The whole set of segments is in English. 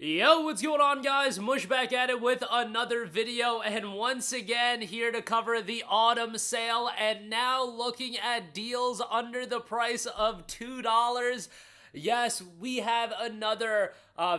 Yo, what's going on, guys? Mush back at it with another video, and once again here to cover the autumn sale, and now looking at deals under the price of $2. Yes, we have another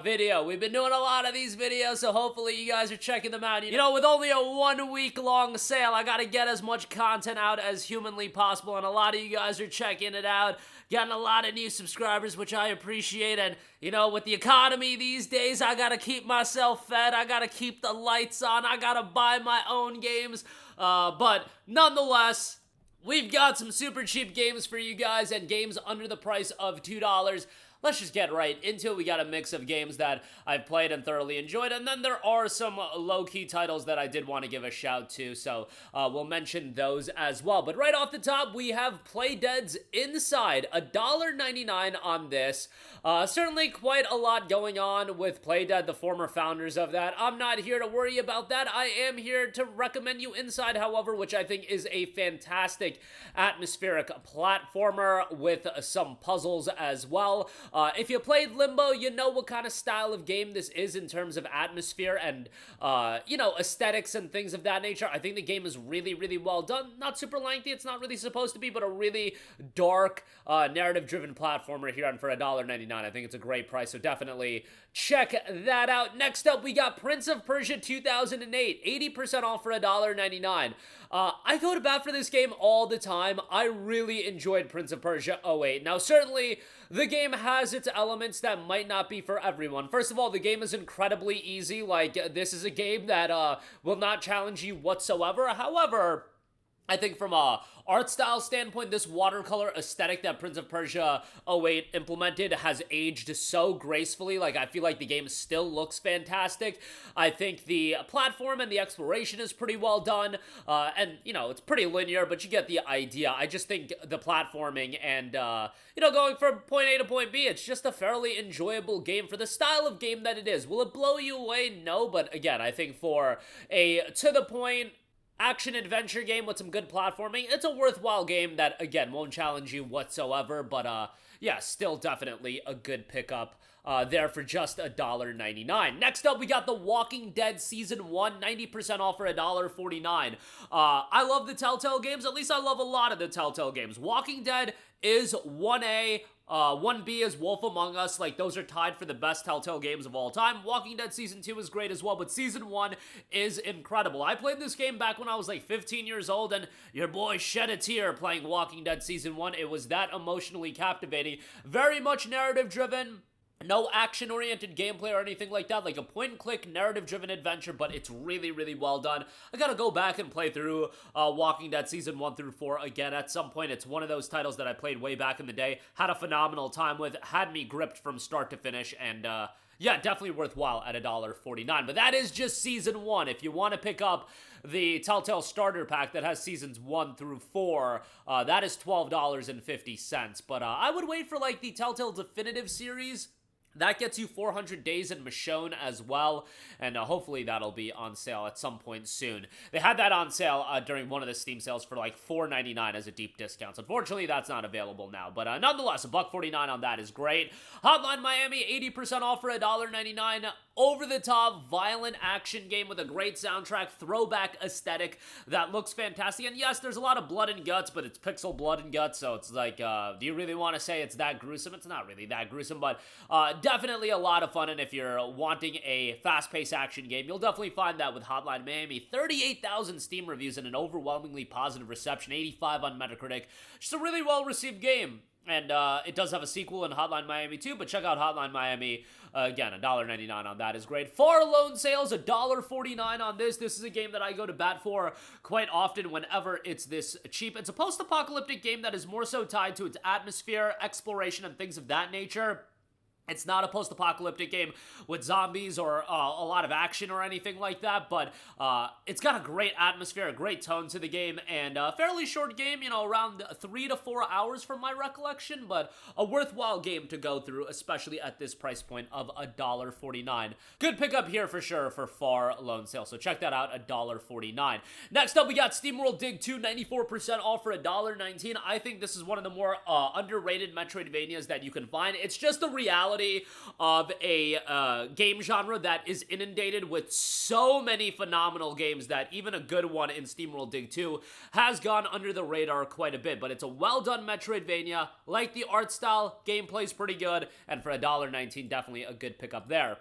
video. We've been doing a lot of these videos, so hopefully you guys are checking them out. You know, with only a 1 week long sale, I gotta get as much content out as humanly possible, and a lot of you guys are checking it out, getting a lot of new subscribers, which I appreciate. And you know, with the economy these days, I gotta keep myself fed, I gotta keep the lights on, I gotta buy my own games, but nonetheless, we've got some super cheap games for you guys and games under the price of $2. Let's just get right into it. We got a mix of games that I've played and thoroughly enjoyed, and then there are some low-key titles that I did want to give a shout to, so we'll mention those as well. But right off the top, we have Playdead's Inside, $1.99 on this. Certainly quite a lot going on with Playdead, the former founders of that. I'm not here to worry about that. I am here to recommend you Inside, however, which I think is a fantastic atmospheric platformer with some puzzles as well. If you played Limbo, you know what kind of style of game this is in terms of atmosphere and, you know, aesthetics and things of that nature. I think the game is really, really well done. Not super lengthy, it's not really supposed to be, but a really dark, narrative-driven platformer here, and for $1.99, I think it's a great price, so definitely check that out. Next up, we got Prince of Persia 2008, 80% off for $1.99. I go to bat for this game all the time. I really enjoyed Prince of Persia 08. Now, certainly, the game has its elements that might not be for everyone. First of all, the game is incredibly easy. Like, this is a game that will not challenge you whatsoever. However, I think from a art style standpoint, this watercolor aesthetic that Prince of Persia 08 implemented has aged so gracefully. Like, I feel like the game still looks fantastic. I think the platform and the exploration is pretty well done. And, you know, it's pretty linear, but you get the idea. I just think the platforming and, you know, going from point A to point B, it's just a fairly enjoyable game for the style of game that it is. Will it blow you away? No, but again, I think for a to-the-point action-adventure game with some good platforming, it's a worthwhile game that, again, won't challenge you whatsoever, but, yeah, still definitely a good pickup there for just $1.99. Next up, we got The Walking Dead Season 1, 90% off for $1.49. I love the Telltale games, at least I love a lot of the Telltale games. Walking Dead is 1A, 1B is Wolf Among Us. Like, those are tied for the best Telltale games of all time. Walking Dead Season 2 is great as well, but Season 1 is incredible. I played this game back when I was like 15 years old, and your boy shed a tear playing Walking Dead Season 1. It was that emotionally captivating. Very much narrative-driven. No action-oriented gameplay or anything like that, like a point-and-click, narrative-driven adventure, but it's really, really well done. I gotta go back and play through Walking Dead Season 1 through 4 again at some point. It's one of those titles that I played way back in the day, had a phenomenal time with, had me gripped from start to finish, and, yeah, definitely worthwhile at $1.49. But that is just Season 1. If you want to pick up the Telltale Starter Pack that has Seasons 1 through 4, that is $12.50. But I would wait for, like, the Telltale Definitive Series. That gets you 400 Days in Michonne as well, and hopefully that'll be on sale at some point soon. They had that on sale during one of the Steam sales for like $4.99 as a deep discount. So unfortunately, that's not available now, but nonetheless, $1.49 on that is great. Hotline Miami, 80% off for $1.99. Over-the-top, violent action game with a great soundtrack, throwback aesthetic that looks fantastic. And yes, there's a lot of blood and guts, but it's pixel blood and guts, so it's like, do you really want to say it's that gruesome? It's not really that gruesome, but definitely a lot of fun, and if you're wanting a fast-paced action game, you'll definitely find that with Hotline Miami. 38,000 Steam reviews and an overwhelmingly positive reception, 85 on Metacritic. Just a really well-received game. And it does have a sequel in Hotline Miami 2, but check out Hotline Miami. Again, $1.99 on that is great. Far Lone Sales, $1.49 on this. This is a game that I go to bat for quite often whenever it's this cheap. It's a post-apocalyptic game that is more so tied to its atmosphere, exploration, and things of that nature. It's not a post-apocalyptic game with zombies or a lot of action or anything like that, but it's got a great atmosphere, a great tone to the game, and a fairly short game, you know, around 3 to 4 hours from my recollection, but a worthwhile game to go through, especially at this price point of $1.49. Good pickup here for sure for Far Lone Sale, so check that out, $1.49. Next up, we got SteamWorld Dig 2, 94% off for $1.19. I think this is one of the more underrated Metroidvanias that you can find. It's just the reality reality of a game genre that is inundated with so many phenomenal games that even a good one in SteamWorld Dig 2 has gone under the radar quite a bit. But it's a well-done Metroidvania, like the art style, gameplay's pretty good, and for $1.19, definitely a good pickup there.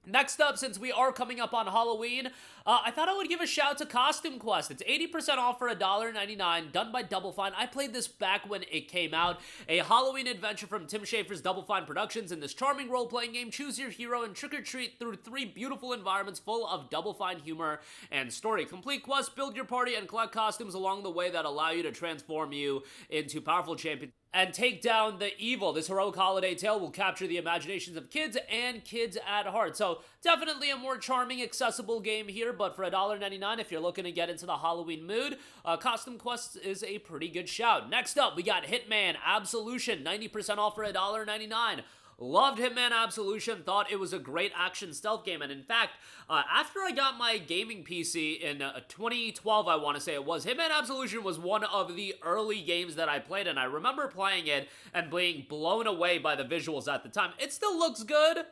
Next up, since we are coming up on Halloween, I thought I would give a shout to Costume Quest. It's 80% off for $1.99, done by Double Fine. I played this back when it came out. A Halloween adventure from Tim Schafer's Double Fine Productions. In this charming role-playing game, choose your hero and trick-or-treat through 3 beautiful environments full of Double Fine humor and story. Complete quests, build your party, and collect costumes along the way that allow you to transform you into powerful champions and take down the evil. This heroic holiday tale will capture the imaginations of kids and kids at heart. So definitely a more charming, accessible game here, but for $1.99, if you're looking to get into the Halloween mood, Costume Quest is a pretty good shout. Next up, we got Hitman Absolution, 90% off for $1.99. Loved Hitman Absolution, thought it was a great action stealth game, and in fact, after I got my gaming PC in 2012, I want to say it was, Hitman Absolution was one of the early games that I played, and I remember playing it and being blown away by the visuals at the time. It still looks good,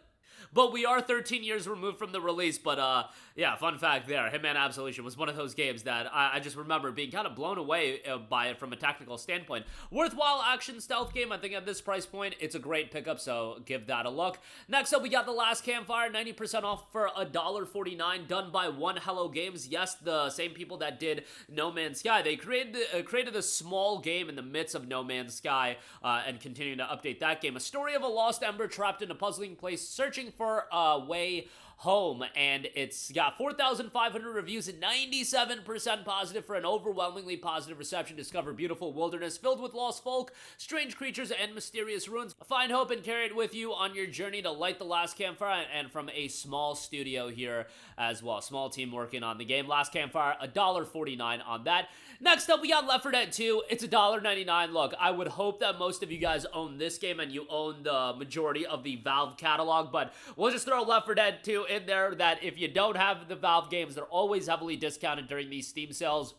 but we are 13 years removed from the release. But yeah, fun fact there, Hitman Absolution was one of those games that I just remember being kind of blown away by it from a technical standpoint. Worthwhile action stealth game. I think at this price point, it's a great pickup, so give that a look. Next up, we got The Last Campfire, 90% off for $1.49, done by One Hello Games. Yes, the same people that did No Man's Sky. They created a small game in the midst of No Man's Sky and continuing to update that game. A story of a lost ember trapped in a puzzling place, searching for a way home, and it's got 4,500 reviews and 97% positive for an overwhelmingly positive reception. Discover beautiful wilderness filled with lost folk, strange creatures, and mysterious ruins. Find hope and carry it with you on your journey to light the last campfire, and from a small studio here as well. Small team working on the game. Last Campfire, $1.49 on that. Next up, we got Left 4 Dead 2. It's $1.99. Look, I would hope that most of you guys own this game and you own the majority of the Valve catalog, but we'll just throw Left 4 Dead 2 in there, that if you don't have the Valve games, they're always heavily discounted during these Steam sales.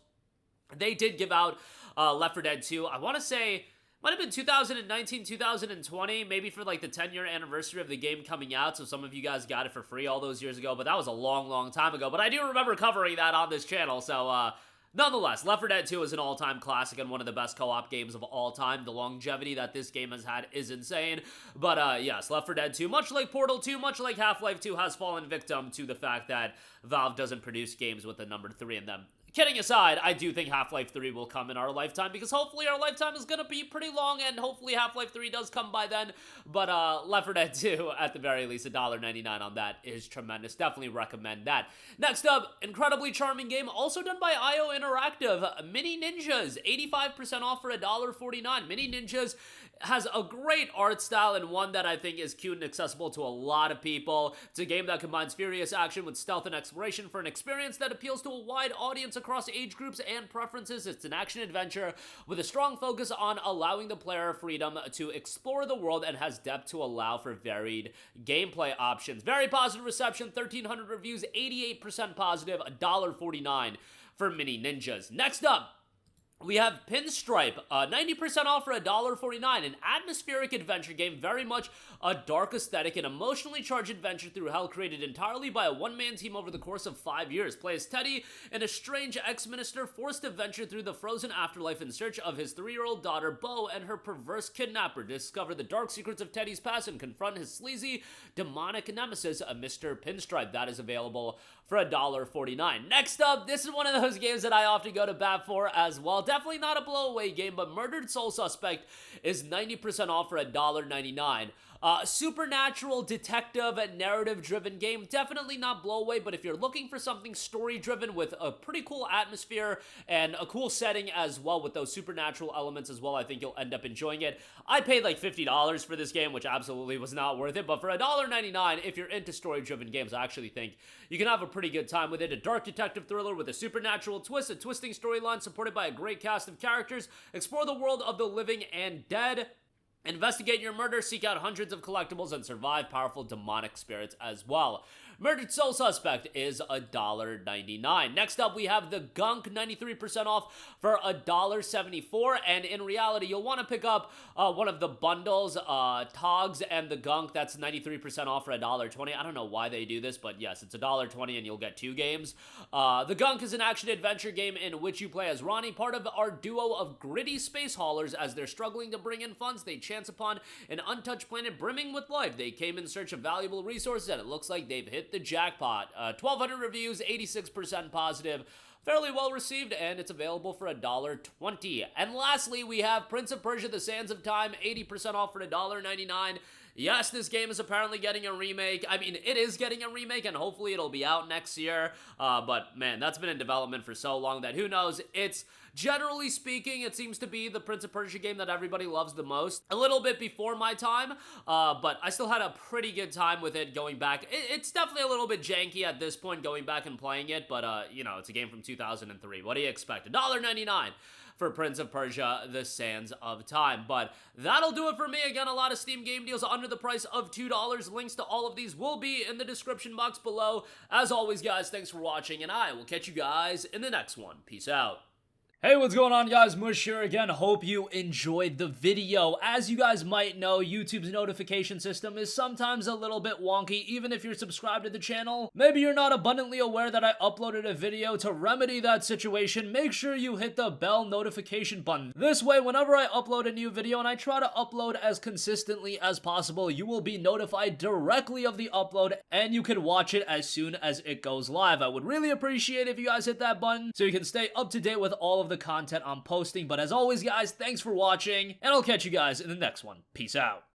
They did give out Left 4 Dead 2, I want to say, might have been 2019, 2020, maybe for like the 10-year anniversary of the game coming out, so some of you guys got it for free all those years ago, but that was a long, long time ago. But I do remember covering that on this channel, so nonetheless, Left 4 Dead 2 is an all-time classic and one of the best co-op games of all time. The longevity that this game has had is insane. But yes, Left 4 Dead 2, much like Portal 2, much like Half-Life 2, has fallen victim to the fact that Valve doesn't produce games with the number 3 in them. Kidding aside, I do think Half-Life 3 will come in our lifetime, because hopefully our lifetime is going to be pretty long, and hopefully Half-Life 3 does come by then. But Left 4 Dead 2, at the very least, $1.99 on that is tremendous. Definitely recommend that. Next up, incredibly charming game, also done by IO Interactive, Mini Ninjas, 85% off for $1.49. Mini Ninjas has a great art style, and one that I think is cute and accessible to a lot of people. It's a game that combines furious action with stealth and exploration for an experience that appeals to a wide audience across age groups and preferences. It's an action-adventure with a strong focus on allowing the player freedom to explore the world, and has depth to allow for varied gameplay options. Very positive reception, 1,300 reviews, 88% positive, $1.49 for Mini Ninjas. Next up, we have Pinstripe, 90% off for $1.49, an atmospheric adventure game, very much a dark aesthetic and emotionally charged adventure through hell, created entirely by a one-man team over the course of 5 years. Play as Teddy, and a strange ex-minister forced to venture through the frozen afterlife in search of his 3-year-old daughter, Bo, and her perverse kidnapper. Discover the dark secrets of Teddy's past and confront his sleazy, demonic nemesis, Mr. Pinstripe. That is available for $1.49. Next up, this is one of those games that I often go to bat for as well. Definitely not a blow-away game, but Murdered Soul Suspect is 90% off for $1.99. Supernatural detective and narrative-driven game. Definitely not blow-away, but if you're looking for something story-driven with a pretty cool atmosphere and a cool setting as well with those supernatural elements as well, I think you'll end up enjoying it. I paid like $50 for this game, which absolutely was not worth it, but for $1.99, if you're into story-driven games, I actually think you can have a pretty good time with it. A dark detective thriller with a supernatural twist, a twisting storyline supported by a great cast of characters. Explore the world of the living and dead. Investigate your murder, seek out hundreds of collectibles, and survive powerful demonic spirits as well. Murdered Soul Suspect is $1.99. Next up, we have the Gunk, 93% off for $1.74. And in reality, you'll want to pick up one of the bundles, Togs and the Gunk. That's 93% off for $1.20. I don't know why they do this, but yes, it's $1.20 and you'll get 2 games. The Gunk is an action-adventure game in which you play as Ronnie, part of our duo of gritty space haulers. As they're struggling to bring in funds, they chance upon an untouched planet brimming with life. They came in search of valuable resources, and it looks like they've hit the jackpot. 1,200 reviews, 86% positive. Fairly well received, and it's available for $1.20. And lastly, we have Prince of Persia: The Sands of Time, 80% off for $1.99. Yes, this game is apparently getting a remake. I mean, it is getting a remake, and hopefully it'll be out next year. But man, that's been in development for so long that who knows. It's, generally speaking, it seems to be the Prince of Persia game that everybody loves the most. A little bit before my time, but I still had a pretty good time with it going back. It's definitely a little bit janky at this point going back and playing it, but you know, it's a game from 2003. What do you expect? $1.99 for Prince of Persia: The Sands of Time. But that'll do it for me. Again, a lot of Steam game deals under the price of $2. Links to all of these will be in the description box below. As always, guys, thanks for watching, and I will catch you guys in the next one. Peace out. Hey, what's going on, guys? Mush here again. Hope you enjoyed the video. As you guys might know, YouTube's notification system is sometimes a little bit wonky, even if you're subscribed to the channel. Maybe you're not abundantly aware that I uploaded a video. To remedy that situation, make sure you hit the bell notification button. This way, whenever I upload a new video, and I try to upload as consistently as possible, you will be notified directly of the upload, and you can watch it as soon as it goes live. I would really appreciate it if you guys hit that button so you can stay up to date with all of the content I'm posting. But as always, guys, thanks for watching, and I'll catch you guys in the next one. Peace out.